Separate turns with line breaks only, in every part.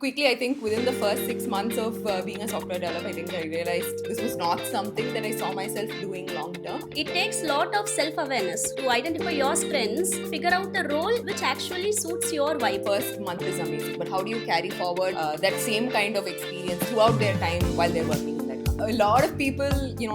Quickly, I think within the first 6 months of being a software developer, I think I realized this was not something that I saw myself doing long term.
It takes lot of self-awareness to identify your strengths, figure out the role which actually suits your vibe.
First month is amazing, but how do you carry forward that same kind of experience throughout their time while they're working in that company? A lot of people,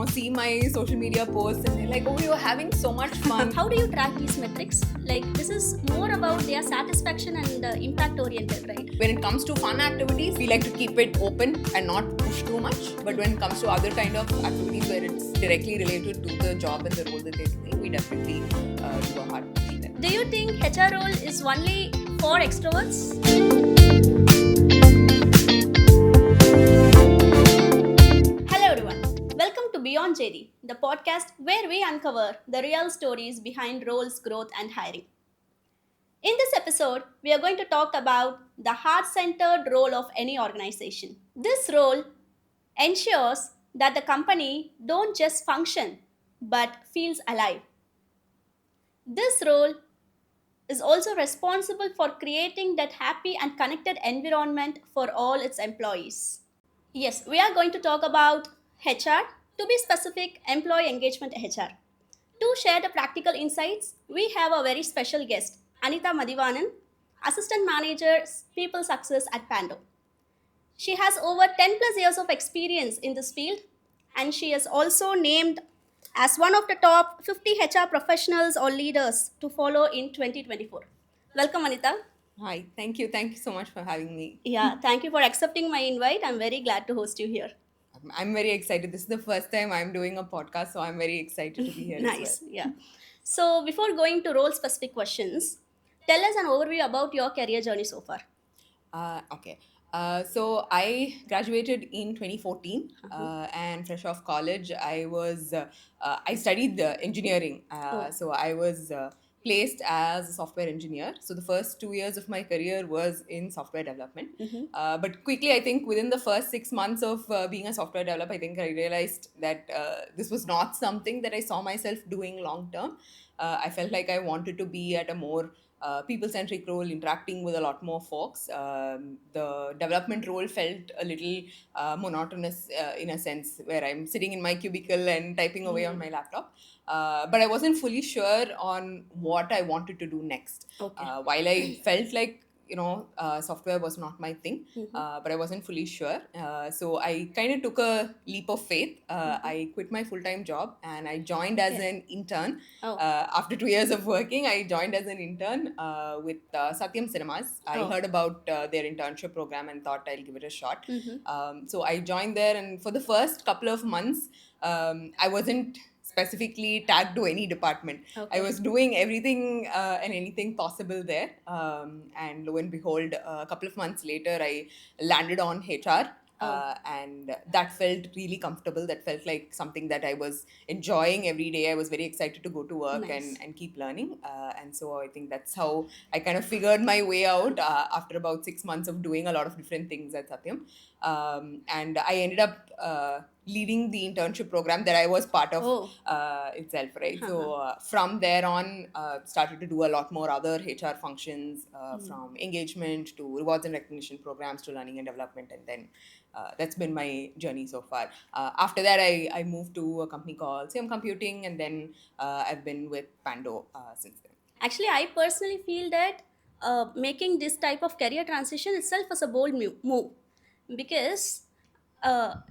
see my social media posts and they're like, "Oh, you're having so much fun."
How do you track these metrics? Like, this is more about their satisfaction and impact oriented, right?
When it comes to fun activities, we like to keep it open and not push too much. But when it comes to other kind of activities where it's directly related to the job and the role that they're doing, we definitely do a hard push there.
Do you think HR role is only for extroverts? Hello everyone. Welcome to Beyond JD, the podcast where we uncover the real stories behind roles, growth, and hiring. In this episode, we are going to talk about the heart-centered role of any organization. This role ensures that the company don't just function but feels alive. This role is also responsible for creating that happy and connected environment for all its employees. Yes, we are going to talk about HR, to be specific, employee engagement HR. To share the practical insights, we have a very special guest, Anita Madhivanan, Assistant Manager, People Success at Pando. She has over 10 plus years of experience in this field, and she is also named as one of the top 50 HR professionals or leaders to follow in 2024. Welcome, Anita.
Hi, thank you. Thank you so much for having me.
Yeah, thank you for accepting my invite. I'm very glad to host you here.
I'm very excited. This is the first time I'm doing a podcast, so I'm very excited to be here
Nice,
as well.
yeah. So, before going to role specific questions, tell us an overview about your career journey so far.
Okay. So I graduated in 2014, and fresh off college, I studied engineering.
Oh.
So I was placed as a software engineer. So the first 2 years of my career was in software development. But quickly, I think within the first 6 months of being a software developer, I think I realized that this was not something that I saw myself doing long term. I felt like I wanted to be at a more people-centric role, interacting with a lot more folks. The development role felt a little monotonous in a sense, where I'm sitting in my cubicle and typing away on my laptop. But I wasn't fully sure on what I wanted to do next.
Okay.
While I felt like software was not my thing, but I wasn't fully sure. So I kind of took a leap of faith. I quit my full-time job and I joined as an intern.
Oh.
After 2 years of working, I joined as an intern with Satyam Cinemas. I
Oh.
heard about their internship program and thought I'll give it a shot. So I joined there, and for the first couple of months, I wasn't specifically tagged to any department.
Okay.
I was doing everything and anything possible there. And lo and behold, a couple of months later, I landed on HR. And that felt really comfortable. That felt like something that I was enjoying every day. I was very excited to go to work
Nice.
and keep learning. And so I think that's how I kind of figured my way out after about 6 months of doing a lot of different things at Satyam. And I ended up leading the internship program that I was part of itself, right? So from there on, started to do a lot more other HR functions, from engagement to rewards and recognition programs to learning and development, and then that's been my journey so far. After that, I moved to a company called CM Computing, and then I've been with Pando since then.
Actually, I personally feel that making this type of career transition itself was a bold move because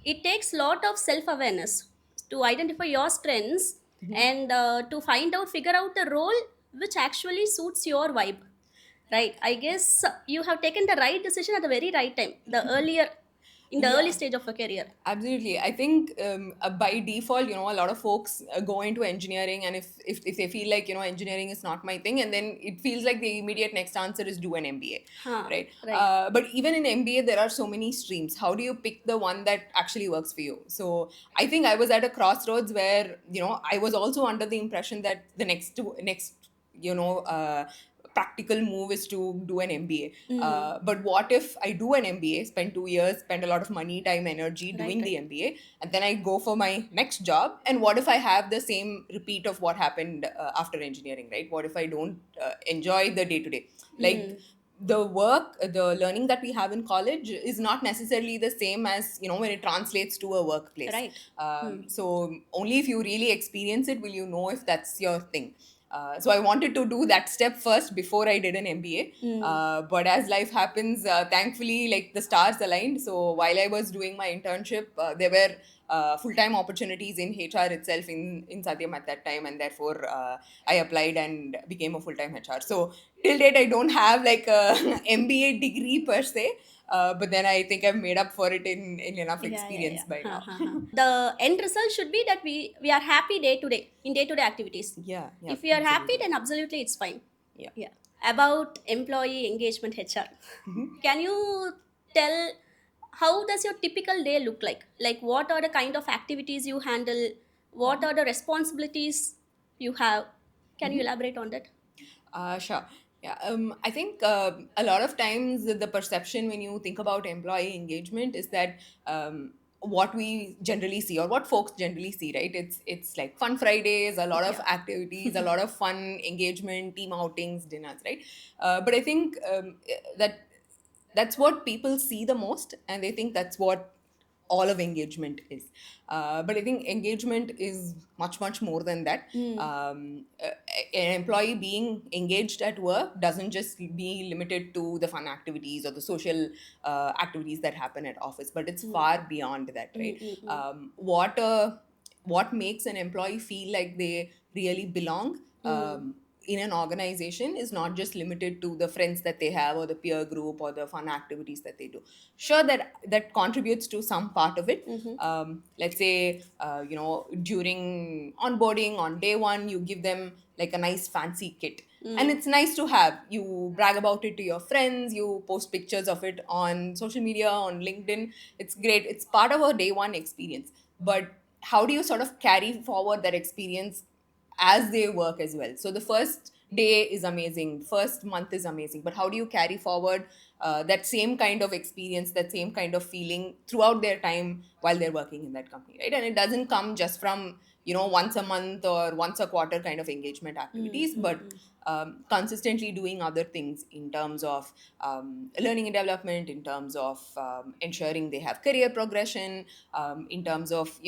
it takes lot of self-awareness to identify your strengths and to figure out the role which actually suits your vibe. Right. I guess you have taken the right decision at the very right time, in the early stage of your career.
Absolutely. I think by default, a lot of folks go into engineering, and if they feel like, engineering is not my thing, and then it feels like the immediate next answer is do an MBA, right?
Right.
But even in MBA, there are so many streams. How do you pick the one that actually works for you? So I think I was at a crossroads where, I was also under the impression that the next, practical move is to do an MBA. But what if I do an MBA, spend 2 years, spend a lot of money, time, energy doing the MBA, and then I go for my next job? And what if I have the same repeat of what happened after engineering, right? What if I don't enjoy the day to day? Like, the learning that we have in college is not necessarily the same as, when it translates to a workplace.
Right.
So only if you really experience it will you know if that's your thing. So I wanted to do that step first before I did an MBA. But as life happens, thankfully, like the stars aligned. So while I was doing my internship, there were full-time opportunities in HR itself in Satyam at that time, and therefore I applied and became a full-time HR. So till date, I don't have like a MBA degree per se, but then I think I've made up for it in enough experience by now.
The end result should be that we are happy day to day in day to day activities.
Yeah,
If we are happy,
absolutely.
then absolutely it's fine.
Yeah.
About employee engagement HR, can you tell how does your typical day look like? Like, what are the kind of activities you handle? What are the responsibilities you have? Can you elaborate on that?
Sure. Yeah, I think a lot of times the perception when you think about employee engagement is that what we generally see or what folks generally see, right? It's like fun Fridays, a lot of
Yeah.
activities, a lot of fun engagement, team outings, dinners, right? But I think that's what people see the most, and they think that's what all of engagement is. But I think engagement is much, much more than that. An employee being engaged at work doesn't just be limited to the fun activities or the social activities that happen at office, but it's far beyond that, right? What makes an employee feel like they really belong in an organization is not just limited to the friends that they have or the peer group or the fun activities that they do. Sure, that contributes to some part of it. Let's say during onboarding on day one you give them like a nice fancy kit, and it's nice to have. You brag about it to your friends, you post pictures of it on social media, on LinkedIn. It's great, it's part of a day one experience. But how do you sort of carry forward that experience as they work as well? So the first day is amazing, first month is amazing, but how do you carry forward that same kind of experience, that same kind of feeling throughout their time while they're working in that company, right? And it doesn't come just from once a month or once a quarter kind of engagement activities, but consistently doing other things in terms of learning and development, in terms of ensuring they have career progression, in terms of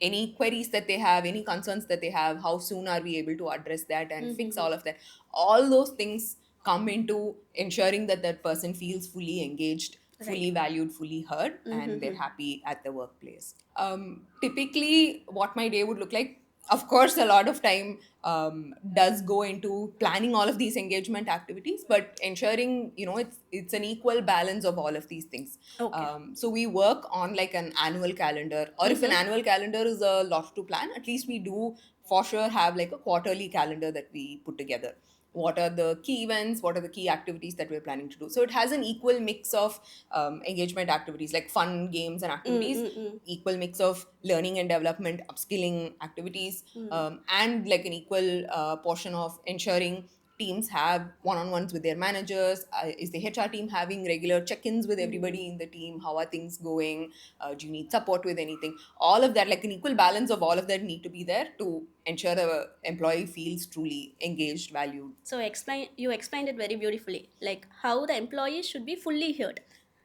any queries that they have, any concerns that they have, how soon are we able to address that and fix all of that. All those things come into ensuring that that person feels fully engaged, fully valued, fully heard, and they're happy at the workplace. Typically, what my day would look like, of course, a lot of time does go into planning all of these engagement activities, but ensuring it's an equal balance of all of these things.
Okay.
So we work on like an annual calendar, or if an annual calendar is a lot to plan, at least we do for sure have like a quarterly calendar that we put together. What are the key events, what are the key activities that we're planning to do? So it has an equal mix of engagement activities like fun games and activities, equal mix of learning and development, upskilling activities, and like an equal portion of ensuring teams have one-on-ones with their managers. Is the HR team having regular check-ins with everybody in the team? How are things going? Do you need support with anything? All of that, like an equal balance of all of that need to be there to ensure the employee feels truly engaged, valued.
So you explained it very beautifully, like how the employee should be fully heard.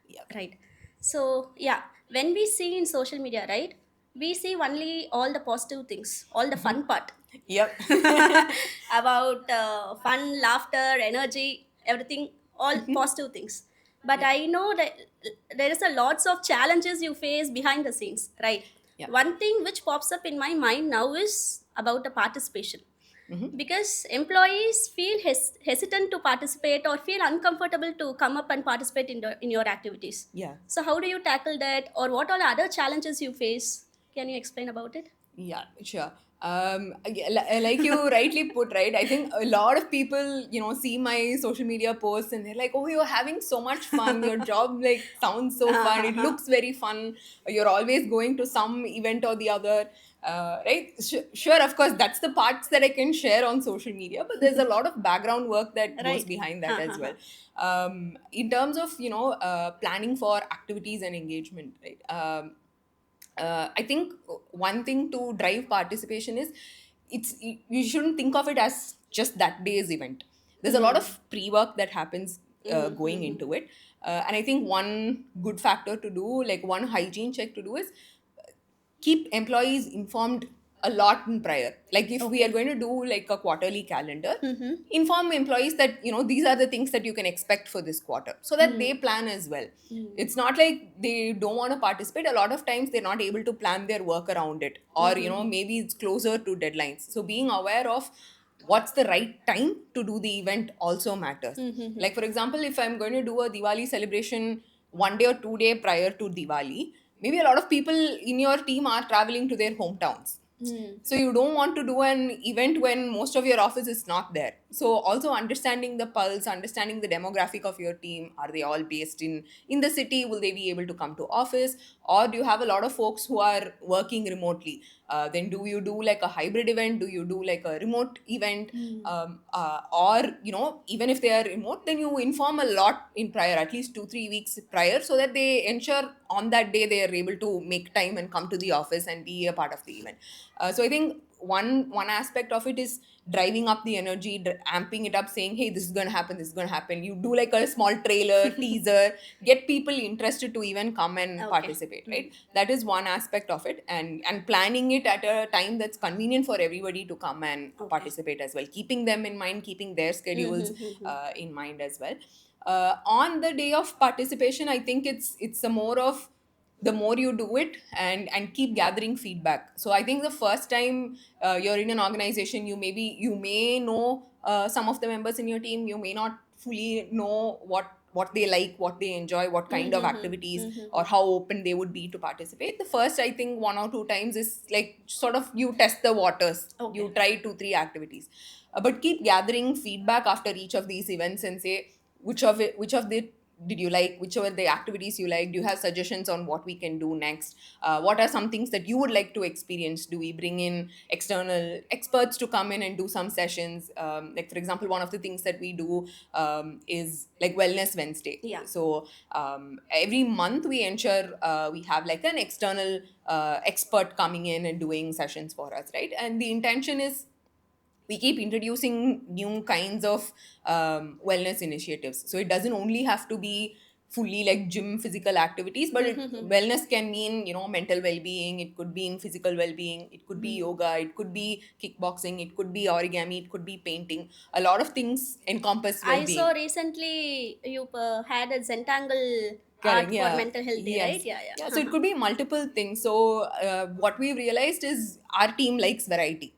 Yeah.
Right. So yeah, when we see in social media, right, we see only all the positive things, all the fun part
Yep.
about fun, laughter, energy, everything, all positive things. But I know that there is a lots of challenges you face behind the scenes, right?
Yeah.
One thing which pops up in my mind now is about the participation. Because employees feel hesitant to participate or feel uncomfortable to come up and participate in your activities.
Yeah.
So how do you tackle that, or what are the other challenges you face? Can you explain about it?
Yeah, sure. Like you rightly put, right? I think a lot of people, see my social media posts and they're like, "Oh, you're having so much fun. Your job like sounds so fun. It looks very fun. You're always going to some event or the other." Right? Sure, of course, that's the parts that I can share on social media, but there's a lot of background work that goes
Right.
behind that as well. In terms of planning for activities and engagement, right? I think one thing to drive participation is you shouldn't think of it as just that day's event. there's a lot of pre-work that happens going into it. And I think one good factor to do, like one hygiene check to do, is keep employees informed a lot in prior. Like if we are going to do like a quarterly calendar, inform employees that these are the things that you can expect for this quarter, so that they plan as well. It's not like they don't want to participate. A lot of times they're not able to plan their work around it, or maybe it's closer to deadlines. So being aware of what's the right time to do the event also matters. Like for example, if I'm going to do a Diwali celebration 1 day or 2 day prior to Diwali, maybe a lot of people in your team are traveling to their hometowns. So you don't want to do an event when most of your office is not there. So also understanding the pulse, understanding the demographic of your team. Are they all based in the city? Will they be able to come to office? Or do you have a lot of folks who are working remotely? Then do you do like a hybrid event? Do you do like a remote event? Or even if they are remote, then you inform a lot in prior, at least 2-3 weeks prior, so that they ensure on that day they are able to make time and come to the office and be a part of the event. So I think one aspect of it is driving up the energy, amping it up, saying, hey, this is going to happen, this is going to happen. You do like a small trailer, teaser, get people interested to even come and participate, right? That is one aspect of it. And planning it at a time that's convenient for everybody to come and participate as well. Keeping them in mind, keeping their schedules in mind as well. On the day of participation, I think it's a more of the more you do it and keep gathering feedback. So I think the first time you're in an organization, you may know some of the members in your team. You may not fully know what they like, what they enjoy, what kind of activities, or how open they would be to participate. The first, I think, 1 or 2 times is like sort of you test the waters. You try 2-3 activities, but keep gathering feedback after each of these events and say which of the did you like, which were the activities you like. Do you have suggestions on what we can do next? What are some things that you would like to experience? Do we bring in external experts to come in and do some sessions? Like for example, one of the things that we do is like Wellness Wednesday. So every month we ensure we have like an external expert coming in and doing sessions for us, right? And the intention is we keep introducing new kinds of wellness initiatives. So it doesn't only have to be fully like gym physical activities, but wellness can mean mental well-being. It could be in physical well-being. It could be yoga. It could be kickboxing. It could be origami. It could be painting. A lot of things encompass well-being.
I saw recently you had a Zentangle art for mental health day, right?
Yeah. So it could be multiple things. So what we've realized is our team likes variety.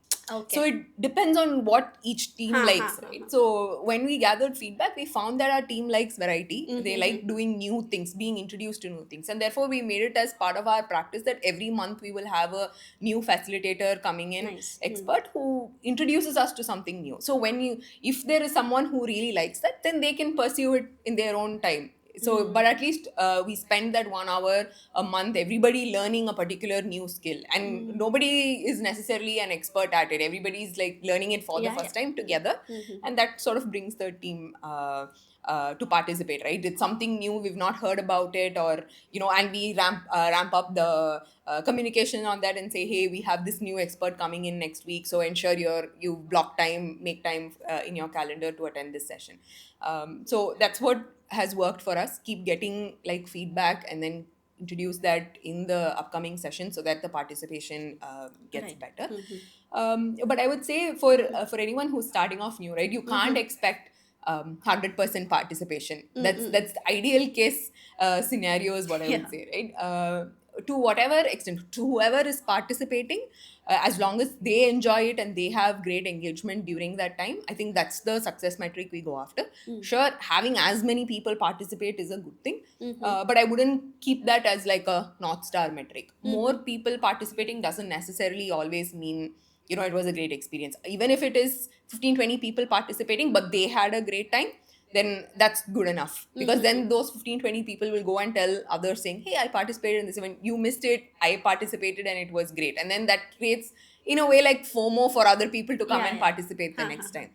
So it depends on what each team likes, right? So when we gathered feedback, we found that our team likes variety. They like doing new things, being introduced to new things. And therefore, we made it as part of our practice that every month we will have a new facilitator coming in, expert who introduces us to something new. So if there is someone who really likes that, then they can pursue it in their own time. So, but at least we spend that 1 hour a month, everybody learning a particular new skill. And nobody is necessarily an expert at it. Everybody's like learning it for the first time together. And that sort of brings the team to participate, right? It's something new, we've not heard about it, or, and we ramp up the communication on that and say, hey, we have this new expert coming in next week. So ensure you block time, make time in your calendar to attend this session. So that's what has worked for us. Keep getting like feedback and then introduce that in the upcoming session so that the participation gets better. But I would say for anyone who's starting off new, right, you can't expect 100% participation. That's the ideal case scenario is what I would say, right? To whatever extent, to whoever is participating, as long as they enjoy it and they have great engagement during that time, I think that's the success metric we go after. Sure, having as many people participate is a good thing, but I wouldn't keep that as like a North Star metric. More people participating doesn't necessarily always mean it was a great experience. Even if it is 15-20 people participating but they had a great time, then that's good enough, because then those 15-20 people will go and tell others saying, hey, I participated in this event, you missed it, I participated and it was great. And then that creates in a way like FOMO for other people to come and participate the next time,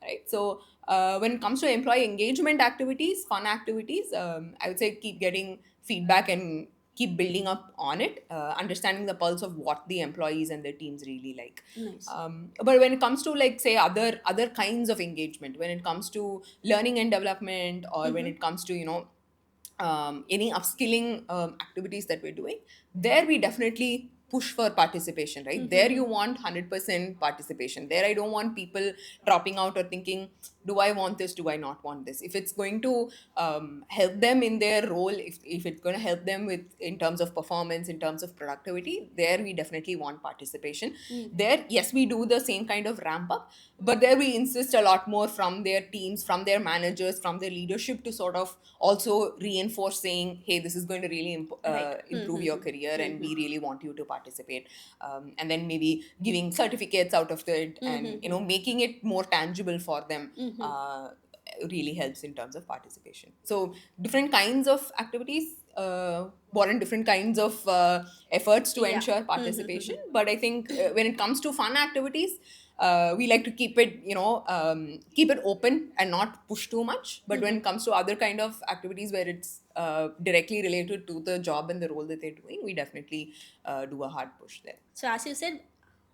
right? So when it comes to employee engagement activities, fun activities, I would say keep getting feedback and keep building up on it, understanding the pulse of what the employees and their teams really like.
Nice.
But when it comes to, like, say, other kinds of engagement, when it comes to learning and development, or when it comes to, any upskilling activities that we're doing, there we definitely push for participation, right? There you want 100% participation. There I don't want people dropping out or thinking, do I want this, do I not want this? If it's going to help them in their role, if it's going to help them with, in terms of performance, in terms of productivity, there we definitely want participation. There, yes, we do the same kind of ramp up, but there we insist a lot more from their teams, from their managers, from their leadership, to sort of also reinforce saying, hey, this is going to really
Right.
improve your career, and we really want you to participate. And then maybe giving certificates out of it, and making it more tangible for them, really helps in terms of participation. So different kinds of activities warrant different kinds of efforts to
Yeah.
ensure participation. But I think when it comes to fun activities, we like to keep it, keep it open and not push too much. But when it comes to other kind of activities where it's directly related to the job and the role that they're doing, we definitely do a hard push there.
So as you said,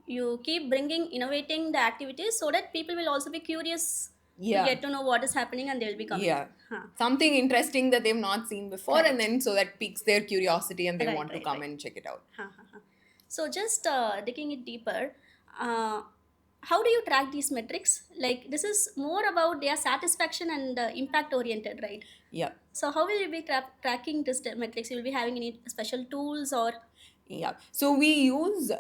you keep bringing, innovating the activities so that people will also be curious to
Yeah.
get to know what is happening and they will be coming.
Yeah.
Huh.
Something interesting that they've not seen before,
Correct.
and then so that piques their curiosity and they
Right,
want to
right,
come
right.
and check it out.
So just digging it deeper, how do you track these metrics? Like this is more about their satisfaction and impact oriented, right?
Yeah.
So how will you be tracking this metrics? You will be having any special tools or?
Yeah. So we use,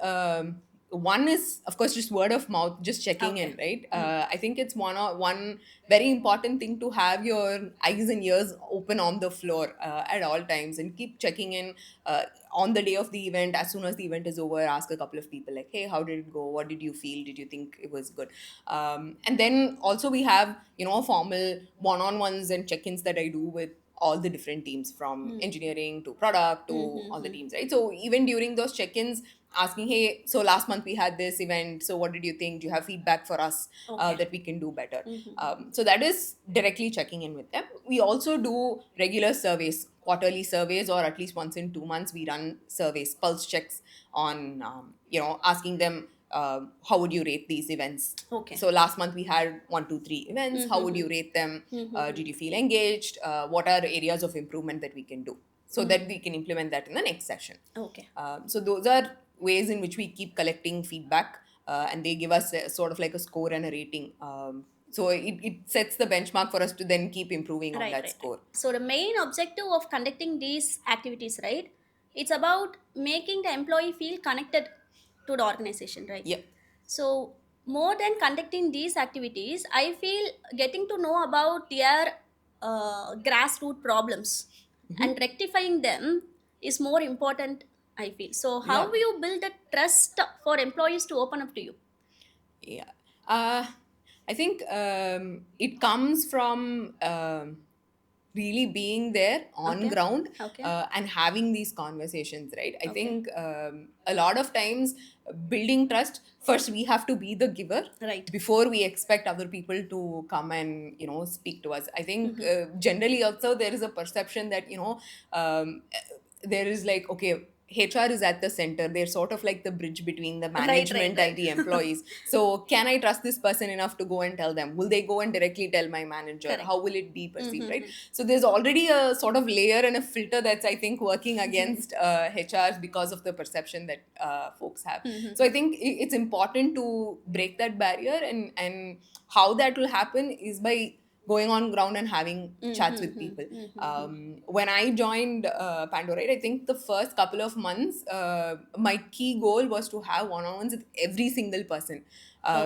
one is, of course, just word of mouth, just checking in, right? I think it's one very important thing to have your eyes and ears open on the floor at all times, and keep checking in on the day of the event. As soon as the event is over, ask a couple of people like, hey, how did it go? What did you feel? Did you think it was good? And then also we have, formal one-on-ones and check-ins that I do with all the different teams, from engineering to product to all the teams, right? So even during those check-ins, asking, hey, so last month we had this event, so what did you think? Do you have feedback for us that we can do better? So that is directly checking in with them. We also do regular surveys, quarterly surveys, or at least once in 2 months we run surveys, pulse checks on, asking them, how would you rate these events?
Okay.
So last month we had 1, 2, 3 events. How would you rate them? Did you feel engaged? What are areas of improvement that we can do, so that we can implement that in the next session?
Okay.
So those are ways in which we keep collecting feedback, and they give us sort of like a score and a rating. So it sets the benchmark for us to then keep improving on that score.
So the main objective of conducting these activities, right? It's about making the employee feel connected to the organization, right?
Yeah.
So more than conducting these activities, I feel getting to know about their grassroots problems and rectifying them is more important, I feel. So how
Yeah.
do you build the trust for employees to open up to you?
Yeah. I think it comes from really being there on ground,
Okay.
and having these conversations, right? I think a lot of times, building trust, first we have to be the giver,
Right.
before we expect other people to come and speak to us. I think generally also there is a perception that there is like, okay, HR is at the center. They're sort of like the bridge between the management
right.
and the employees. So can I trust this person enough to go and tell them? Will they go and directly tell my manager?
Correct.
How will it be perceived, right? So there's already a sort of layer and a filter that's, I think, working against HRs because of the perception that folks have. So I think it's important to break that barrier, and how that will happen is by going on ground and having chats with people. When I joined Pandora, I think the first couple of months, my key goal was to have one-on-ones with every single person.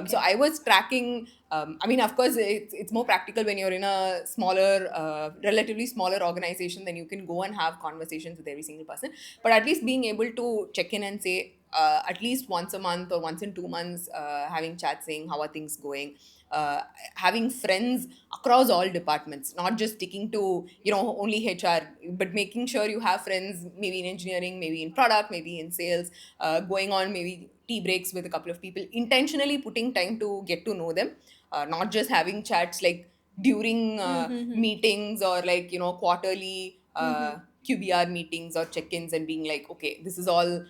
So I was tracking, I mean, of course, it's more practical when you're in a smaller, relatively smaller organization, then you can go and have conversations with every single person. But at least being able to check in and say, at least once a month or once in 2 months, having chats saying, how are things going? Having friends across all departments, not just sticking to only HR, but making sure you have friends maybe in engineering, maybe in product, maybe in sales, going on maybe tea breaks with a couple of people, intentionally putting time to get to know them, not just having chats like during meetings or like quarterly QBR meetings or check-ins and being like, okay, this is all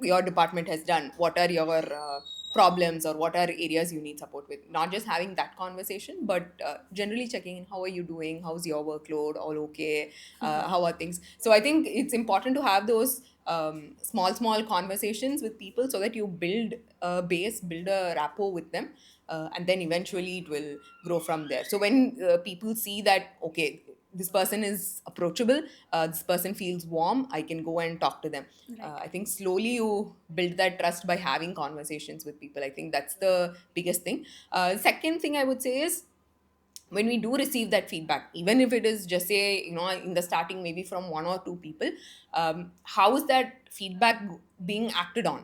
your department has done. What are your problems, or what are areas you need support with? Not just having that conversation, but generally checking in, how are you doing, how's your workload, all okay, how are things. So I think it's important to have those small conversations with people, so that you build a base, build a rapport with them, and then eventually it will grow from there. So when people see that, okay, this person is approachable, this person feels warm, I can go and talk to them.
Right.
I think slowly you build that trust by having conversations with people. I think that's the biggest thing. Second thing I would say is, when we do receive that feedback, even if it is just say, in the starting, maybe from one or two people, how is that feedback being acted on?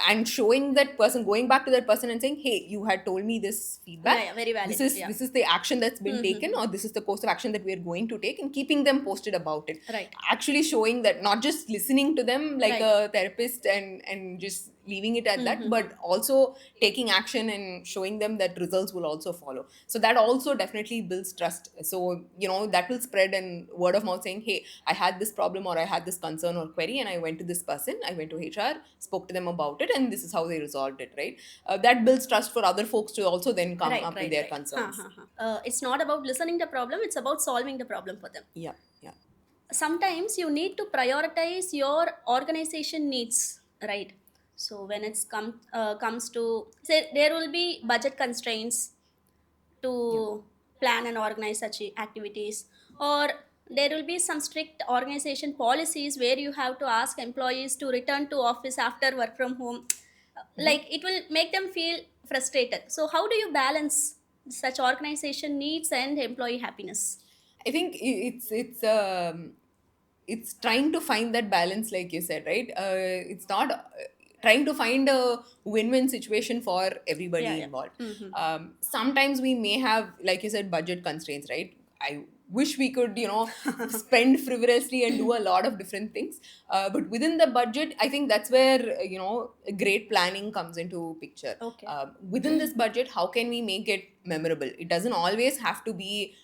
And showing that person, going back to that person and saying, hey, you had told me this feedback,
Yeah, very valid.
this is the action that's been taken, or this is the course of action that we are going to take, and keeping them posted about it.
Right.
Actually showing that, not just listening to them like
Right.
a therapist and just leaving it at that, but also taking action and showing them that results will also follow. So that also definitely builds trust. So that will spread, and word of mouth saying, hey, I had this problem, or I had this concern or query, and I went to this person, I went to HR, spoke to them about it, and this is how they resolved it, right? That builds trust for other folks to also then come up with their concerns.
It's not about listening the problem, it's about solving the problem for them.
Yeah.
Sometimes you need to prioritize your organization needs, right? So when it's comes to, say, there will be budget constraints to plan and organize such activities, or there will be some strict organization policies where you have to ask employees to return to office after work from home. Like, it will make them feel frustrated. So how do you balance such organization needs and employee happiness?
I think it's trying to find that balance, like you said, right? It's not trying to find a win-win situation for everybody
Yeah.
involved.
Mhm.
Sometimes we may have, like you said, budget constraints, right? I wish we could, spend frivolously and do a lot of different things. But within the budget, I think that's where, great planning comes into picture.
Okay.
Within this budget, how can we make it memorable? It doesn't always have to be,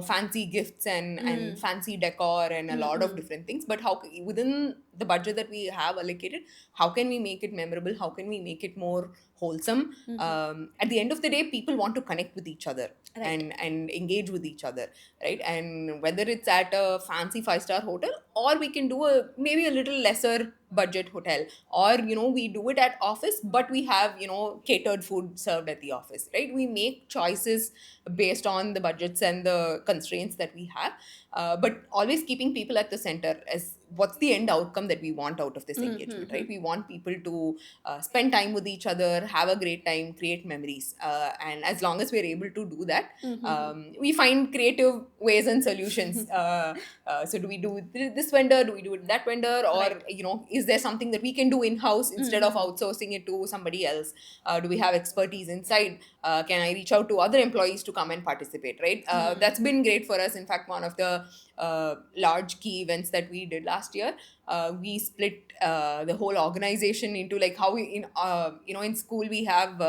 fancy gifts and fancy decor and a lot of different things. But within the budget that we have allocated, how can we make it memorable? How can we make it more wholesome? At the end of the day, people want to connect with each other.
Right.
And engage with each other, right? And whether it's at a fancy 5-star hotel, or we can do maybe a little lesser budget hotel, or we do it at office, but we have catered food served at the office, right? We make choices based on the budgets and the constraints that we have, but always keeping people at the center as what's the end outcome that we want out of this engagement, right? We want people to spend time with each other, have a great time, create memories, and as long as we're able to do that, we find creative ways and solutions. So do we do this vendor, do we do it that vendor, or
Right.
is there something that we can do in-house instead of outsourcing it to somebody else? Do we have expertise inside? Can I reach out to other employees to come and participate, right? That's been great for us. In fact, one of the large key events that we did last year, we split the whole organization into, like, how we in school we have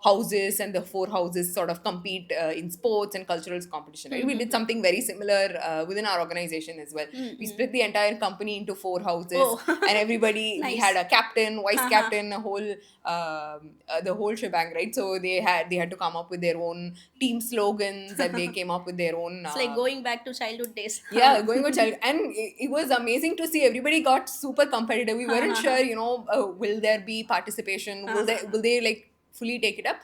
houses, and the 4 houses sort of compete in sports and cultural competition, right? We did something very similar within our organization as well. We split the entire company into 4 houses.
Oh.
And everybody, we
Nice.
had a captain, vice captain, a whole the whole shebang, right? So they had to come up with their own team slogans, and they came up with their own
It's like going back to childhood days.
yeah, going with child. And it was amazing to see. Everybody got super competitive. We weren't sure, will there be participation? Will they like fully take it up?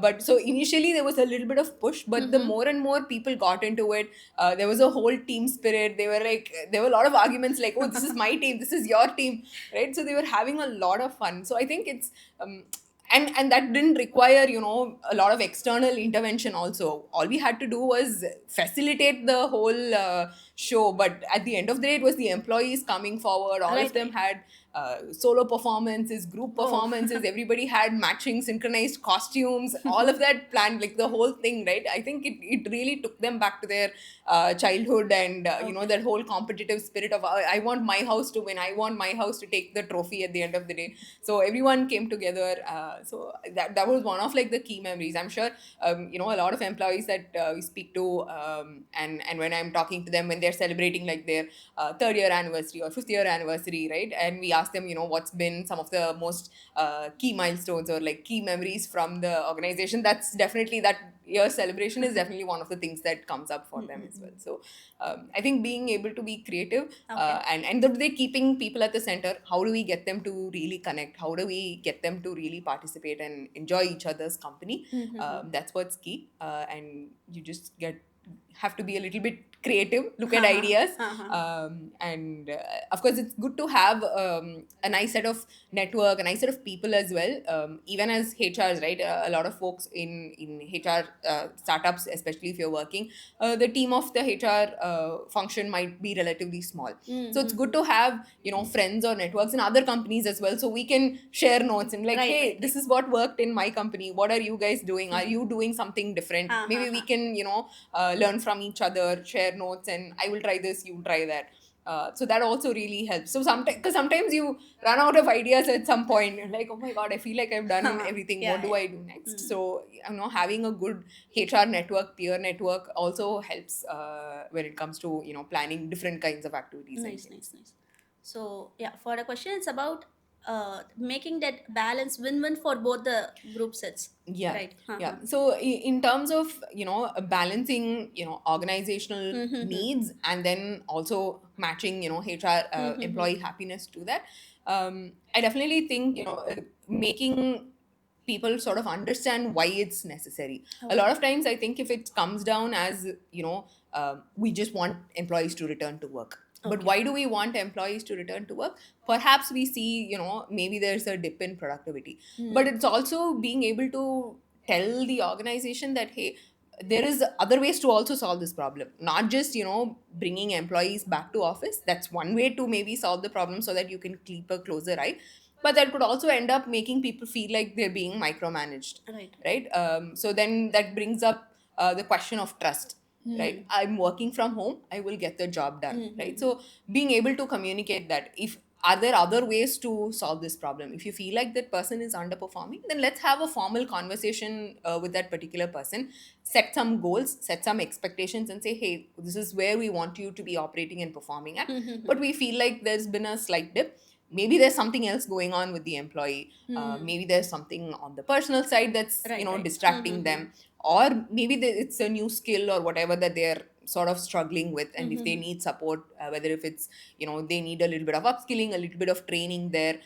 But so initially there was a little bit of push, but the more and more people got into it, there was a whole team spirit. There were a lot of arguments like, oh, this is my team, this is your team, right? So they were having a lot of fun. So I think it's and that didn't require a lot of external intervention. Also, all we had to do was facilitate the whole show. But at the end of the day, it was the employees coming forward. All
Right,
of them
right.
had solo performances, group performances. Everybody had matching synchronized costumes, all of that planned, like the whole thing, right? I think it really took them back to their childhood, and that whole competitive spirit of, I want my house to win, I want my house to take the trophy at the end of the day. So everyone came together. So that was one of like the key memories. I'm sure a lot of employees that we speak to, and when I'm talking to them, when they're celebrating like their third year anniversary or fifth year anniversary, right? And we ask them, what's been some of the most key milestones or like key memories from the organization. That's definitely, that year celebration is definitely one of the things that comes up for them as well. So I think being able to be creative and they keeping people at the center. How do we get them to really connect? How do we get them to really participate and enjoy each other's company? That's what's key. And you just have to be a little bit creative, look at ideas, and of course it's good to have a nice set of network, a nice set of people as well, even as HRs, right? A lot of folks in HR startups, especially if you're working, the team of the HR function might be relatively small. So it's good to have friends or networks in other companies as well, so we can share notes and like, hey, this is what worked in my company, what are you guys doing? Are you doing something different? Maybe we can learn from each other, share notes, and I will try this, you try that. So that also really helps. So sometimes, because sometimes you run out of ideas at some point, you're like, oh my god, I feel like I've done everything. What do I do next? So having a good HR network, peer network also helps when it comes to planning different kinds of activities.
Nice. So for the question, it's about making that balance win-win for both the group sets.
Yeah.
Right.
Yeah. So in terms of balancing organizational needs and then also matching HR employee happiness to that, I definitely think making people sort of understand why it's necessary. A lot of times I think if it comes down as we just want employees to return to work. But why do we want employees to return to work? Perhaps we see, maybe there's a dip in productivity. But it's also being able to tell the organization that, hey, there is other ways to also solve this problem. Not just, bringing employees back to office. That's one way to maybe solve the problem so that you can keep a closer eye. But that could also end up making people feel like they're being micromanaged. Right? So then that brings up the question of trust. Right, I'm working from home, I will get the job done. Right, so being able to communicate that, if are there other ways to solve this problem, if you feel like that person is underperforming, then let's have a formal conversation with that particular person, set some goals, set some expectations, and say, hey, this is where we want you to be operating and performing at. But we feel like there's been a slight dip. Maybe there's something else going on with the employee. Maybe there's something on the personal side that's distracting them, or maybe it's a new skill or whatever that they're sort of struggling with, and if they need support, whether if it's they need a little bit of upskilling, a little bit of training there,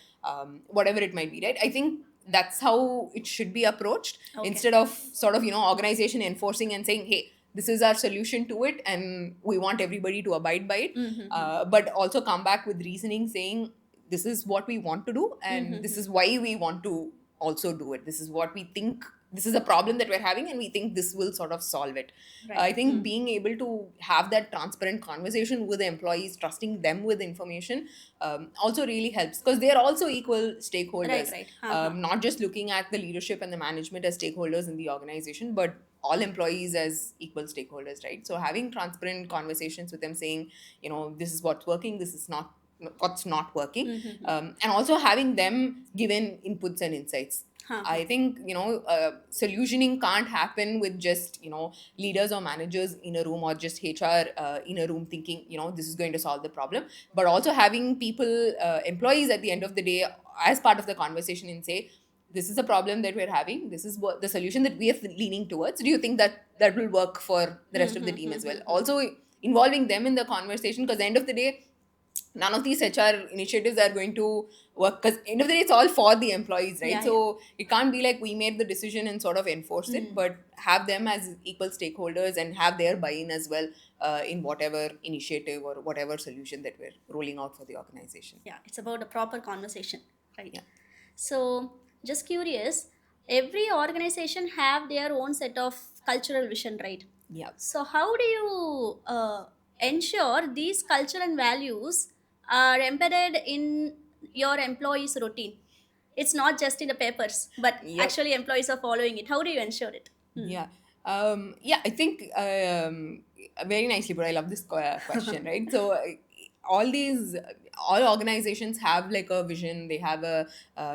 whatever it might be, right? I think that's how it should be approached, instead of sort of organization enforcing and saying, hey, this is our solution to it and we want everybody to abide by it. But also come back with reasoning saying, this is what we want to do and this is why we want to also do it. This is what we think, this is a problem that we're having and we think this will sort of solve it. I think being able to have that transparent conversation with the employees, trusting them with information, also really helps, because they're also equal stakeholders. Not just looking at the leadership and the management as stakeholders in the organization, but all employees as equal stakeholders, right? So having transparent conversations with them saying, this is what's working, this is not what's not working, and also having them given inputs and insights. I think solutioning can't happen with just leaders or managers in a room, or just HR in a room thinking this is going to solve the problem, but also having people, employees at the end of the day as part of the conversation and say, this is a problem that we're having, this is what the solution that we are leaning towards, do you think that that will work for the rest of the team as well? Also involving them in the conversation, because at the end of the day none of these HR initiatives are going to work, because end of the day it's all for the employees, right? So it can't be like we made the decision and sort of enforce it, but have them as equal stakeholders and have their buy-in as well in whatever initiative or whatever solution that we're rolling out for the organization.
It's about a proper conversation, right? So just curious, every organization have their own set of cultural vision, right? So how do you ensure these culture and values are embedded in your employees' routine? It's not just in the papers, but actually employees are following it. How do you ensure it?
I think very nicely, but I love this question, right? So all organizations have like a vision, they have a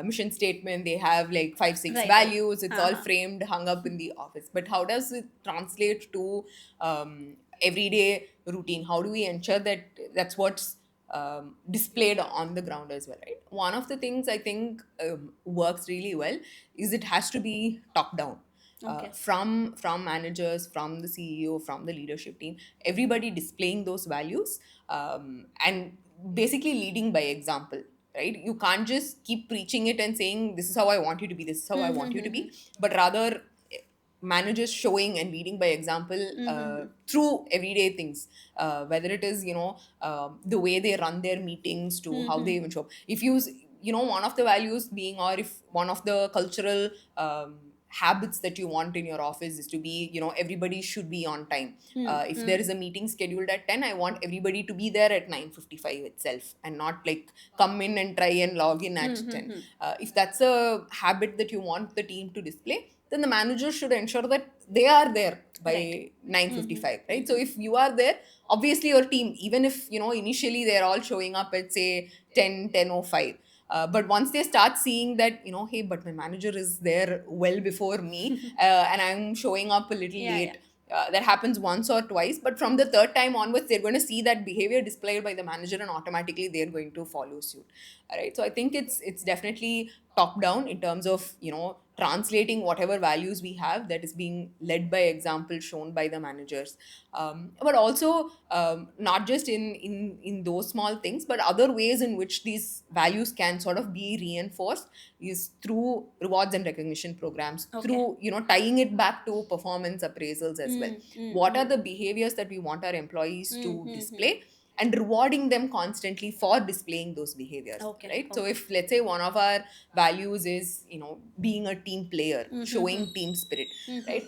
mission statement, they have like 5-6 values. It's all framed, hung up in the office. But how does it translate to everyday routine? How do we ensure that that's what's displayed on the ground as well, right? One of the things I think works really well is it has to be top down.
Okay.
From managers, from the CEO, from the leadership team, everybody displaying those values, and basically leading by example, right? You can't just keep preaching it and saying this is how I want you to be, this is how I want you to be, but rather managers showing and leading by example through everyday things, whether it is the way they run their meetings to how they even show up. If one of the values being, or if one of the cultural habits that you want in your office is to be, everybody should be on time. If there is a meeting scheduled at 10, I want everybody to be there at 9:55 itself, and not like come in and try and log in at 10. If that's a habit that you want the team to display, then the manager should ensure that they are there by 9:55, right? So if you are there, obviously your team, even if initially they're all showing up at say 10:05, but once they start seeing that, hey, but my manager is there well before me, and I'm showing up a little late. That happens once or twice, but from the third time onwards, they're going to see that behavior displayed by the manager, and automatically they're going to follow suit. All right. So I think it's definitely top down in terms of translating whatever values we have, that is being led by example, shown by the managers, but also not just in those small things, but other ways in which these values can sort of be reinforced is through rewards and recognition programs, through tying it back to performance appraisals as well. What are the behaviors that we want our employees to display, and rewarding them constantly for displaying those behaviors, right? So if, let's say, one of our values is being a team player, showing team spirit, right?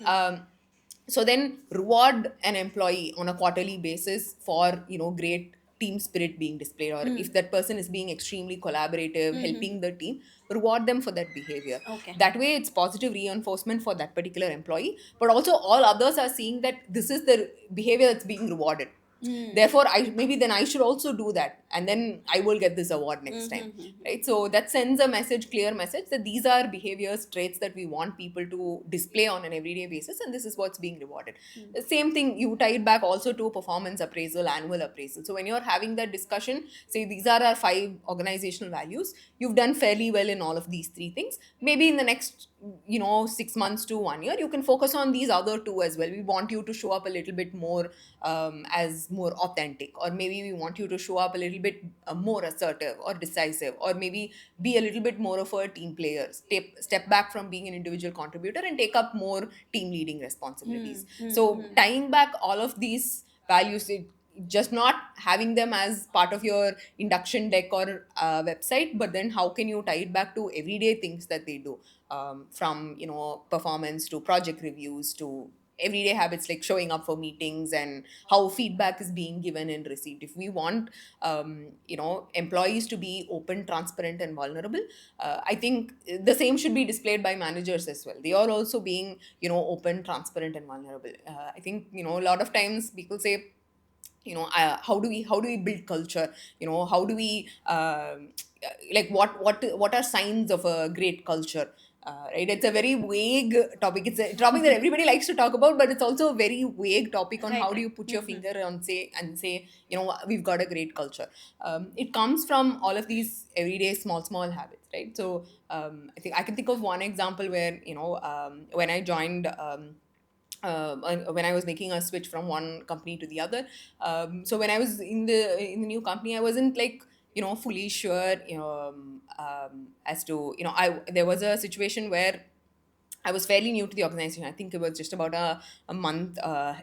So then reward an employee on a quarterly basis for great team spirit being displayed, or if that person is being extremely collaborative, helping the team, reward them for that behavior. That way it's positive reinforcement for that particular employee, but also all others are seeing that this is the behavior that's being rewarded. Therefore, maybe then I should also do that, and then I will get this award next time, right? So that sends a clear message that these are behaviors, traits that we want people to display on an everyday basis, and this is what's being rewarded. The same thing, you tie it back also to performance appraisal, annual appraisal. So when you're having that discussion, say these are our 5 organizational values, you've done fairly well in all of these 3 things. Maybe in the next 6 months to 1 year, you can focus on these other 2 as well. We want you to show up a little bit more as more authentic, or maybe we want you to show up a little bit more assertive or decisive, or maybe be a little bit more of a team player, step back from being an individual contributor and take up more team leading responsibilities. So tying back all of these values, just not having them as part of your induction deck or website, but then how can you tie it back to everyday things that they do, from performance to project reviews to everyday habits like showing up for meetings, and how feedback is being given and received. If we want employees to be open, transparent, and vulnerable, I think the same should be displayed by managers as well. They are also being open, transparent, and vulnerable. I think a lot of times people say, how do we build culture, how do we like what are signs of a great culture, right? It's a very vague topic. It's a topic that everybody likes to talk about, but it's also a very vague topic on how do you put your finger on say we've got a great culture. It comes from all of these everyday small habits, right? So I think I can think of one example where when I joined when I was making a switch from one company to the other. So when I was in the new company, I wasn't like fully sure as to there was a situation where I was fairly new to the organization. I think it was just about a month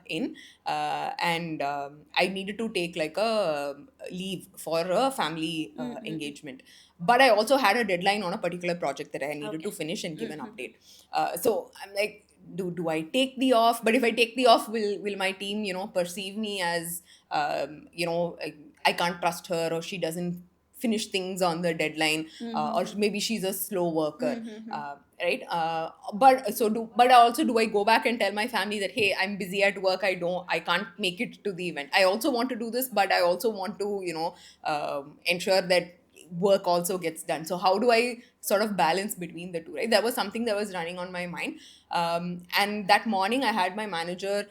in, and I needed to take like a leave for a family engagement. But I also had a deadline on a particular project that I needed to finish and give an update. So I'm like, do I take the off? But if I take the off, will my team perceive me as I can't trust her, or she doesn't finish things on the deadline, or maybe she's a slow worker, right? But also, do I go back and tell my family that, hey, I'm busy at work, I can't make it to the event. I also want to do this, but I also want to ensure that work also gets done. So how do I sort of balance between the two, right? That was something that was running on my mind. And that morning I had my manager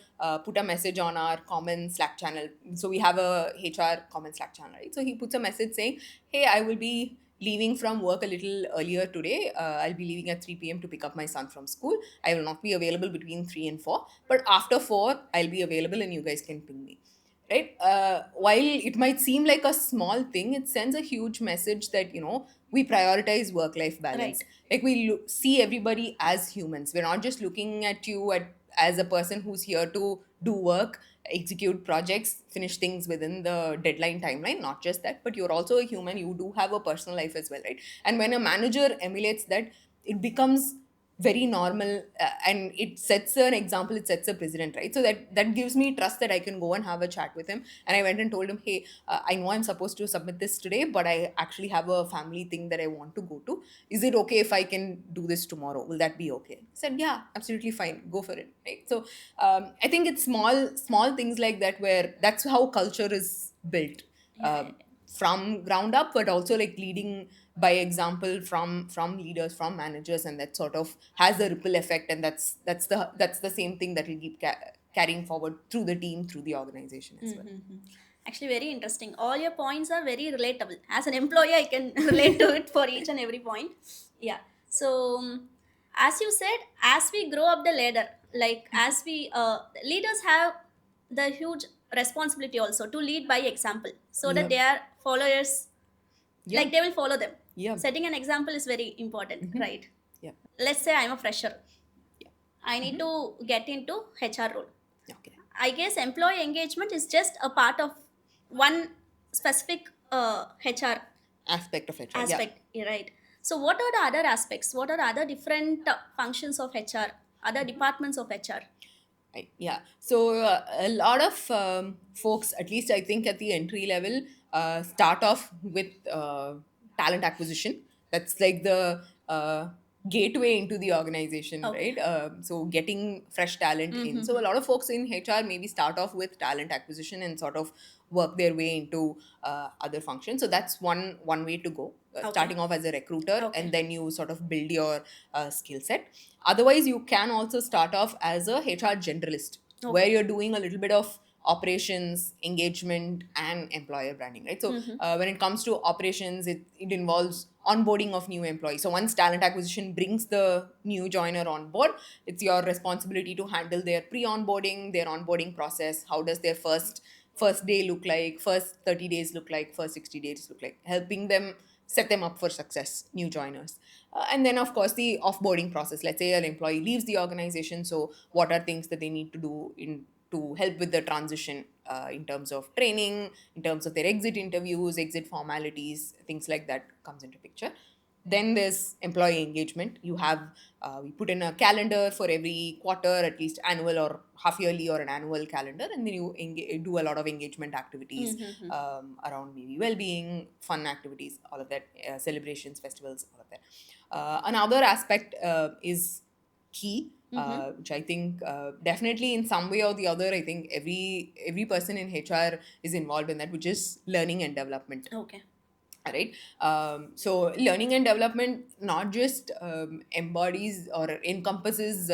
put a message on our common Slack channel. So we have a HR common Slack channel, right? So he puts a message saying, hey, I will be leaving from work a little earlier today. I'll be leaving at 3 p.m. to pick up my son from school. I will not be available between 3 and 4, but after 4, I'll be available and you guys can ping me. Right? While it might seem like a small thing, it sends a huge message that, we prioritize work life balance.
Right.
Like we see everybody as humans. We're not just looking at you as a person who's here to do work, execute projects, finish things within the deadline timeline. Not just that, but you're also a human. You do have a personal life as well, right? And when a manager emulates that, it becomes very normal, and it sets an example, it sets a precedent, right? So that gives me trust that I can go and have a chat with him. And I went and told him, hey, I know I'm supposed to submit this today, but I actually have a family thing that I want to go to. Is it okay if I can do this tomorrow? Will that be okay? He said, yeah, absolutely fine, go for it, right? So I think it's small things like that, where that's how culture is built.
Yeah.
From ground up, but also like leading by example from leaders, from managers, and that sort of has a ripple effect. And that's the same thing that will keep carrying forward through the team, through the organization as well.
Actually, very interesting. All your points are very relatable. As an employee, I can relate to it for each and every point. Yeah. So, as you said, as we grow up the ladder, like as we leaders have the huge responsibility also to lead by example, so that
Yep.
their followers,
Yep.
like they will follow them.
Yep.
Setting an example is very important, right?
Yep.
Let's say I'm a fresher.
Yeah.
I need to get into HR role.
Okay.
I guess employee engagement is just a part of one specific HR
Aspect of it, right?
aspect, right? So, what are the other aspects? What are the other different functions of HR, other departments of HR?
Right. Yeah. So a lot of folks, at least I think at the entry level, start off with talent acquisition. That's like the gateway into the organization,
Okay.
right? So getting fresh talent in. So a lot of folks in HR maybe start off with talent acquisition and sort of work their way into other functions. So that's one way to go.
Okay.
Starting off as a recruiter,
Okay.
and then you sort of build your skill set. Otherwise, you can also start off as a HR generalist,
Okay.
where you're doing a little bit of operations, engagement, and employer branding, right? So when it comes to operations, it involves onboarding of new employees. So once talent acquisition brings the new joiner on board, it's your responsibility to handle their pre-onboarding, their onboarding process. How does their first day look like, first 30 days look like, first 60 days look like, helping them set them up for success, new joiners. And then, of course, the offboarding process. Let's say an employee leaves the organization. So, what are things that they need to do to help with the transition, in terms of training, in terms of their exit interviews, exit formalities, things like that comes into picture. Then there's employee engagement. You have we put in a calendar for every quarter, at least annual or half yearly or an annual calendar, and then you do a lot of engagement activities around maybe well-being, fun activities, all of that, celebrations, festivals, all of that. Another aspect is key, which I think definitely in some way or the other, I think every person in HR is involved in that, which is learning and development.
Okay.
Right. So learning and development not just embodies or encompasses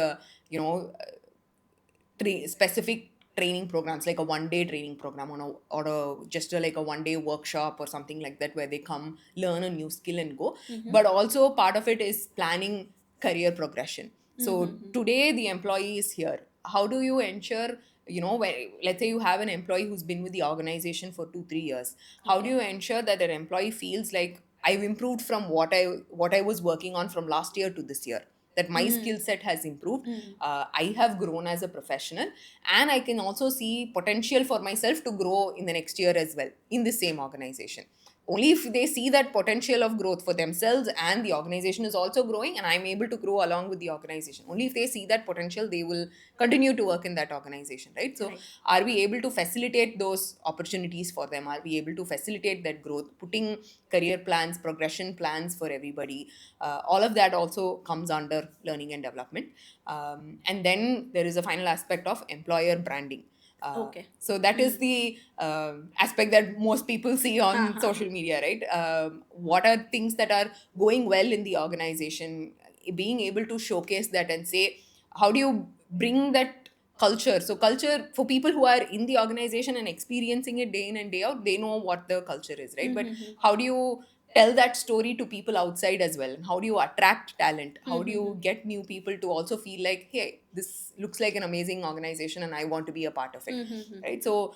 specific training programs, like a one-day training program, like a one-day workshop or something like that, where they come learn a new skill and go. But also part of it is planning career progression. So today the employee is here. How do you ensure, when, let's say you have an employee who's been with the organization for 2-3 years, how do you ensure that an employee feels like I've improved from what I was working on from last year to this year, that my skill set has improved, I have grown as a professional, and I can also see potential for myself to grow in the next year as well in the same organization. Only if they see that potential of growth for themselves and the organization is also growing and I'm able to grow along with the organization, only if they see that potential, they will continue to work in that organization, right? So
Right.
are we able to facilitate those opportunities for them? Are we able to facilitate that growth, putting career plans, progression plans for everybody? All of that also comes under learning and development. And then there is a final aspect of employer branding.
Okay.
So that is the aspect that most people see on social media, right? What are things that are going well in the organization? Being able to showcase that and say, how do you bring that culture? So culture, for people who are in the organization and experiencing it day in and day out, they know what the culture is, right? But how do you tell that story to people outside as well? And how do you attract talent? How do you get new people to also feel like, hey, this looks like an amazing organization and I want to be a part of it, right? So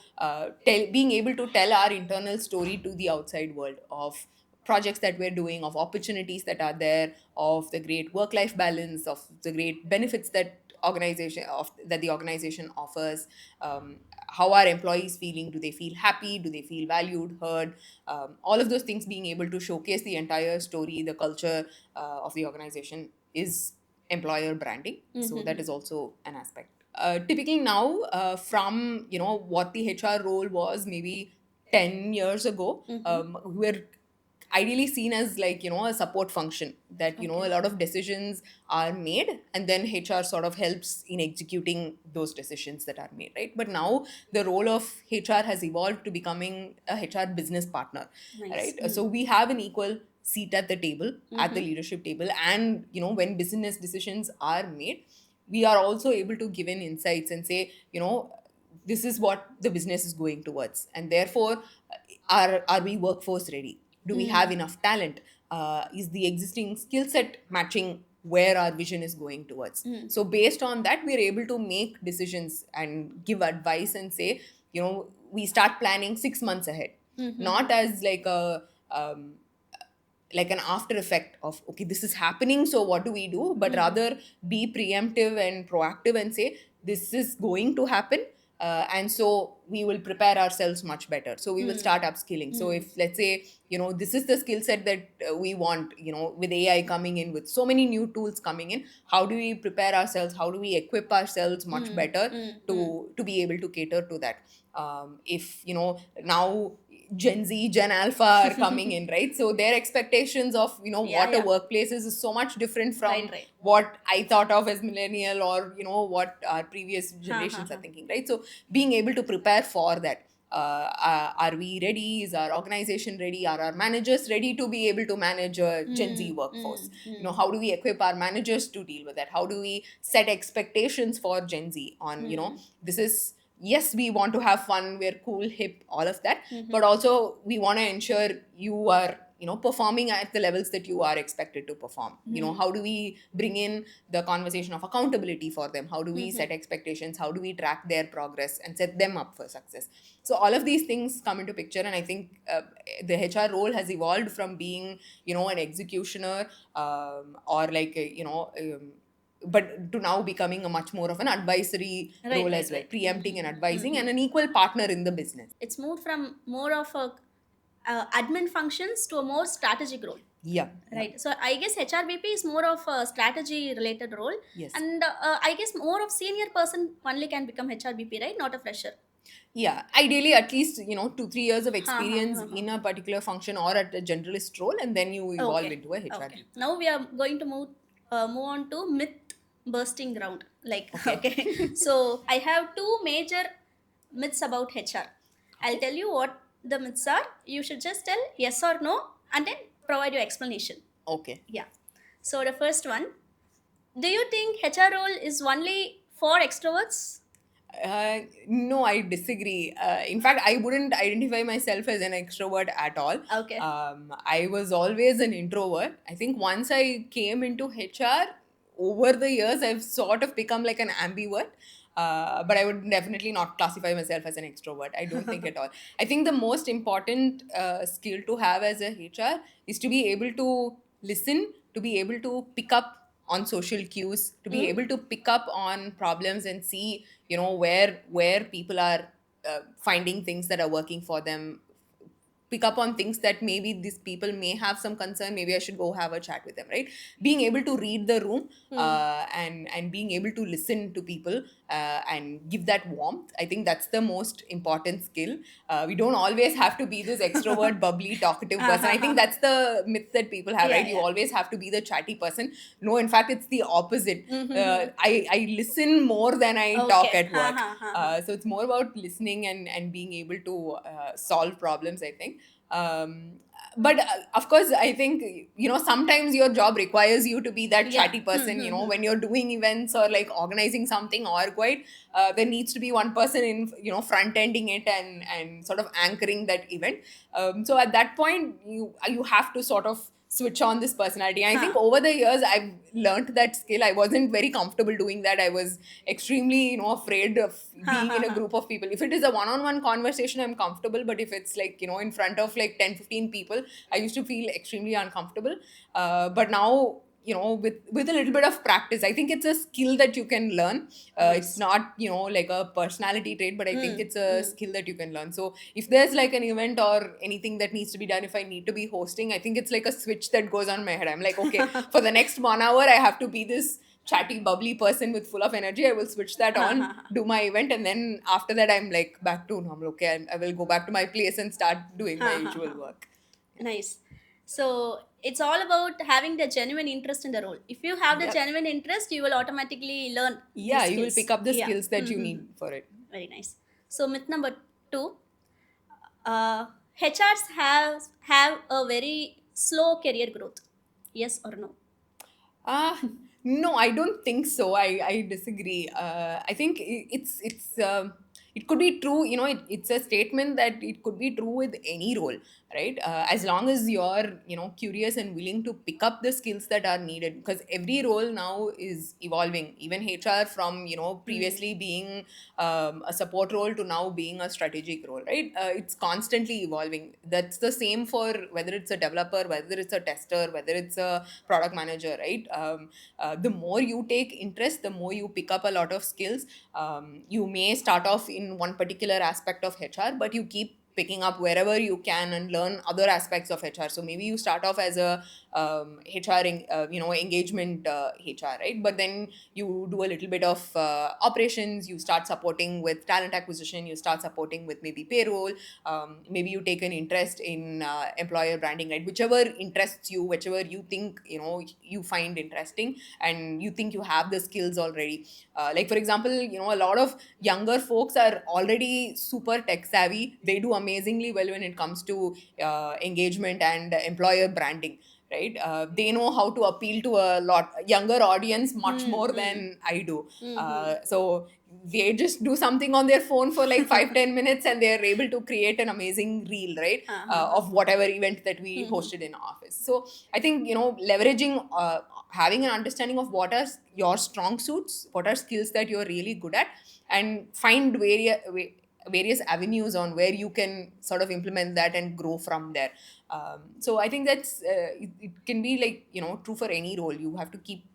being able to tell our internal story to the outside world of projects that we're doing, of opportunities that are there, of the great work-life balance, of the great benefits that the organization offers. How are employees feeling? Do they feel happy? Do they feel valued, heard? All of those things, being able to showcase the entire story, the culture of the organization, is employer branding. So that is also an aspect. Typically now, from what the HR role was maybe 10 years ago, we're ideally seen as like a support function, that a lot of decisions are made and then HR sort of helps in executing those decisions that are made, right? But now the role of HR has evolved to becoming a HR business partner.
Nice.
Right? So we have an equal seat at the table, at the leadership table, and when business decisions are made, we are also able to give in insights and say, this is what the business is going towards, and therefore are we workforce ready? Do we have enough talent? Is the existing skill set matching where our vision is going towards? So based on that, we're able to make decisions and give advice and say, we start planning 6 months ahead, not as like a like an after effect of, okay, this is happening, so what do we do? But rather be preemptive and proactive and say, this is going to happen, and so we will prepare ourselves much better. So we will start upskilling. So if, let's say, this is the skill set that we want, with AI coming in, with so many new tools coming in, how do we prepare ourselves? How do we equip ourselves much better to be able to cater to that? If now Gen Z, Gen Alpha are coming in, right? So their expectations of what a workplace is so much different from
Right.
what I thought of as millennial, or what our previous generations are thinking, right? So being able to prepare for that. Are we ready? Is our organization ready? Are our managers ready to be able to manage a Gen Z workforce? How do we equip our managers to deal with that? How do we set expectations for Gen Z on, this is, yes, we want to have fun, we're cool, hip, all of that, but also we want to ensure you are performing at the levels that you are expected to perform. How do we bring in the conversation of accountability for them? How do we set expectations? How do we track their progress and set them up for success? So all of these things come into picture, and I think the HR role has evolved from being an executioner, or like but to now becoming a much more of an advisory role as well, preempting and advising, and an equal partner in the business.
It's moved from more of a admin functions to a more strategic role.
Yeah.
Right. So I guess HRBP is more of a strategy related role.
Yes.
And I guess more of senior person only can become HRBP, right? Not a fresher.
Yeah, ideally at least 2-3 years of experience in a particular function or at a generalist role, and then you evolve into a HR.
Okay. Now we are going to move on to myth bursting ground. Okay. So I have two major myths about HR. I'll tell you what the myths are. You should just tell yes or no, and then provide your explanation.
Okay.
Yeah. So the first one, do you think HR role is only for extroverts?
No, I disagree. In fact, I wouldn't identify myself as an extrovert at all.
Okay.
I was always an introvert. I think once I came into HR, over the years, I've sort of become like an ambivert. But I would definitely not classify myself as an extrovert. I don't think at all. I think the most important skill to have as a HR is to be able to listen, to be able to pick up on social cues, to be able to pick up on problems and see, where people are finding things that are working for them, pick up on things that maybe these people may have some concern, maybe I should go have a chat with them, right? Being able to read the room, and being able to listen to people, and give that warmth, I think that's the most important skill. We don't always have to be this extrovert, bubbly, talkative person. I think that's the myth that people have,
Yeah,
right? You
yeah.
always have to be the chatty person. No, in fact, it's the opposite. I listen more than I talk
Okay.
at work. So it's more about listening and being able to solve problems, I think. But of course, I think, sometimes your job requires you to be that
Yeah.
chatty person. When you're doing events or like organizing something or quite, there needs to be one person in, front ending it and sort of anchoring that event. So at that point, you have to sort of switch on this personality. And I think over the years I've learned that skill. I wasn't very comfortable doing that. I was extremely, afraid of being in a group of people. If it is a one-on-one conversation, I'm comfortable, but if it's like, in front of like 10-15 people, I used to feel extremely uncomfortable. But now, with a little bit of practice, I think it's a skill that you can learn. It's not, like a personality trait, but I think it's a skill that you can learn. So if there's like an event or anything that needs to be done, if I need to be hosting, I think it's like a switch that goes on in my head. I'm like, okay, for the next 1 hour, I have to be this chatty, bubbly person with full of energy. I will switch that on, do my event, and then after that, I'm like back to normal. Okay, I will go back to my place and start doing my usual work.
Nice. So it's all about having the genuine interest in the role. If you have the
Yep.
genuine interest, you will automatically learn.
Yeah,
these
you will
skills.
pick up the
Yeah.
skills that you need for it.
Very nice. So myth number 2, HRs have a very slow career growth. Yes or no?
Uh, no, I don't think so. I disagree. I think it could be true. It's a statement that it could be true with any role, right? As long as you're, curious and willing to pick up the skills that are needed, because every role now is evolving. Even HR, from, previously being a support role to now being a strategic role, right? It's constantly evolving. That's the same for whether it's a developer, whether it's a tester, whether it's a product manager, right? The more you take interest, the more you pick up a lot of skills. You may start off in one particular aspect of HR, but you keep picking up wherever you can and learn other aspects of HR. So maybe you start off as a HR, engagement HR, right? But then you do a little bit of operations. You start supporting with talent acquisition. You start supporting with maybe payroll. Maybe you take an interest in employer branding, right? Whichever interests you, whichever you think you find interesting, and you think you have the skills already. Like for example, a lot of younger folks are already super tech savvy. They do amazingly well when it comes to engagement and employer branding, right? They know how to appeal to a lot younger audience much more than I do. So they just do something on their phone for like 5-10 minutes, and they're able to create an amazing reel, right? Of whatever event that we hosted in office. So I think, leveraging, having an understanding of what are your strong suits, what are skills that you're really good at, and find various avenues on where you can sort of implement that and grow from there. So I think that's it can be like, true for any role. You have to keep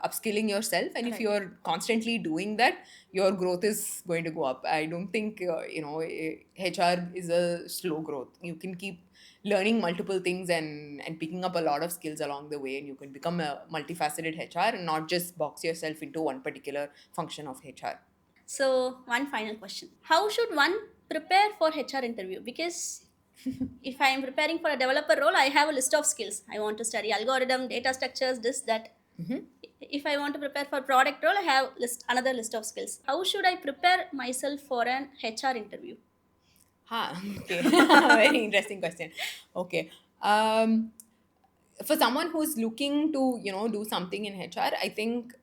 upskilling yourself, and if
Correct.
you're constantly doing that, your growth is going to go up. I don't think HR is a slow growth. You can keep learning multiple things and picking up a lot of skills along the way, and you can become a multifaceted HR and not just box yourself into one particular function of HR.
So one final question: how should one prepare for HR interview? Because if I am preparing for a developer role, I have a list of skills. I want to study algorithm, data structures, this, that. If I want to prepare for product role, I have another list of skills. How should I prepare myself for an HR interview?
Okay. Very interesting question. Okay. For someone who's looking to, do something in HR, I think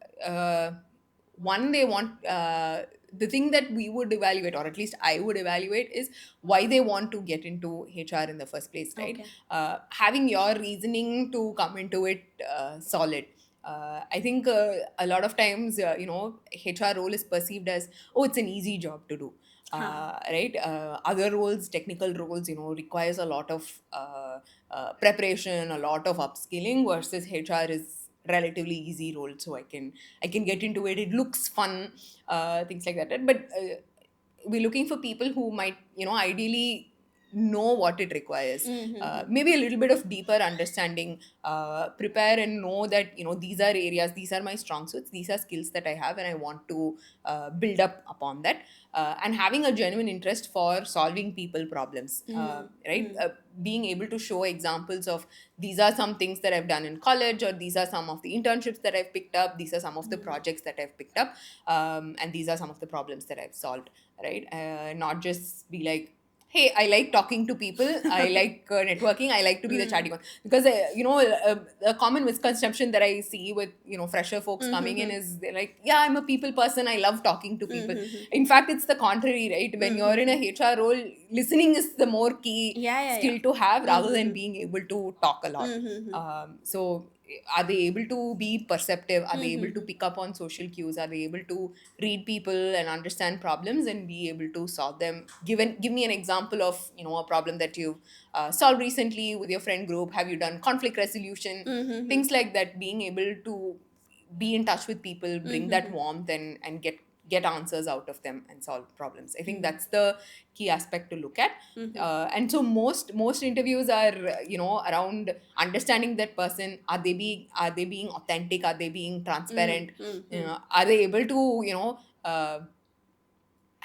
one, they want the thing that we would evaluate, or at least I would evaluate, is why they want to get into HR in the first place, right?
Okay.
Having your reasoning to come into it solid. I think a lot of times, HR role is perceived as, oh, it's an easy job to do. Right? Other roles, technical roles, requires a lot of preparation, a lot of upskilling, versus HR is relatively easy role. So I can get into it. It looks fun, things like that. But we're looking for people who might, ideally know what it requires. Maybe a little bit of deeper understanding, prepare and know that, these are areas, these are my strong suits, these are skills that I have, and I want to build up upon that. And having a genuine interest for solving people problems, right? Being able to show examples of, these are some things that I've done in college, or these are some of the internships that I've picked up, these are some of the projects that I've picked up, and these are some of the problems that I've solved, right? Not just be like, hey, I like talking to people, I like networking, I like to be the chatty one. Because, a common misconception that I see with, fresher folks coming in is they're like, yeah, I'm a people person, I love talking to people. In fact, it's the contrary, right? When you're in a HR role, listening is the more key skill to have, rather than being able to talk a lot. So are they able to be perceptive? Are they able to pick up on social cues? Are they able to read people and understand problems and be able to solve them? Give me an example of, a problem that you've solved recently with your friend group. Have you done conflict resolution? Things like that. Being able to be in touch with people, bring that warmth, and get answers out of them and solve problems. I think that's the key aspect to look at. And so most interviews are, around understanding that person. Are they being authentic? Are they being transparent? Are they able to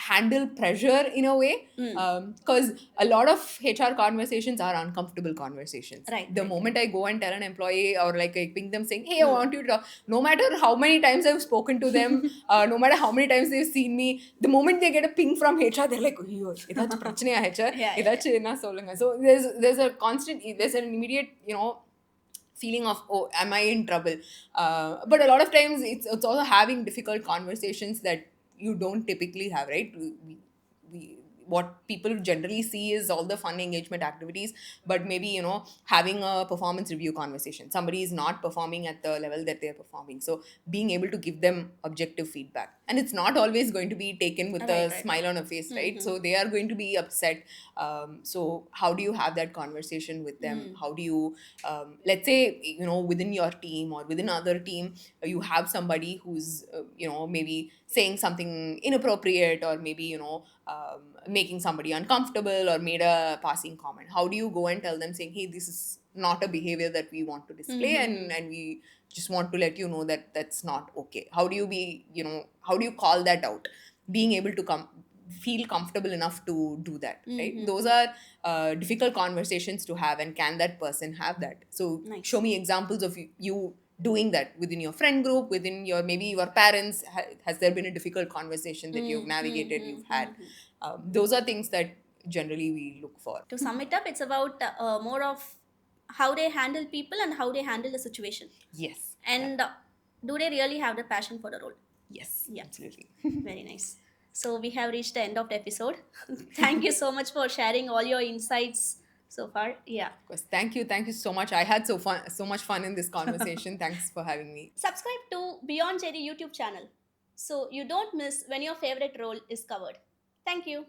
handle pressure in a way? Because a lot of HR conversations are uncomfortable conversations. The moment I go and tell an employee, or like I ping them saying, hey, I want you to talk, no matter how many times I've spoken to them, no matter how many times they've seen me, the moment they get a ping from HR, they're like, "Ayyo, idachu prachneya HR, idachu enna solunga." So there's a constant, there's an immediate, feeling of, oh, am I in trouble? But a lot of times it's also having difficult conversations that you don't typically have, right? We what people generally see is all the fun engagement activities, but maybe, having a performance review conversation, somebody is not performing at the level that they're performing, so being able to give them objective feedback, and it's not always going to be taken with a smile on a face, right? So they are going to be upset. So how do you have that conversation with them? How do you, let's say, within your team or within another team, you have somebody who's maybe saying something inappropriate, or maybe making somebody uncomfortable, or made a passing comment. How do you go and tell them, saying, hey, this is not a behavior that we want to display, and we just want to let you know that that's not okay? How do you how do you call that out? Being able to feel comfortable enough to do that, right? Those are difficult conversations to have, and can that person have that? So show me examples of you doing that within your friend group, within your, maybe your parents. Has there been a difficult conversation that you've navigated, you've had? Those are things that generally we look for.
To sum it up, it's about more of how they handle people and how they handle the situation.
Yes.
And do they really have the passion for the role?
Yes, absolutely.
Very nice. So we have reached the end of the episode. Thank you so much for sharing all your insights so far. Yeah.
Of course. Thank you so much. I had so much fun in this conversation. Thanks for having me.
Subscribe to Beyond JD YouTube channel so you don't miss when your favorite role is covered. Thank you.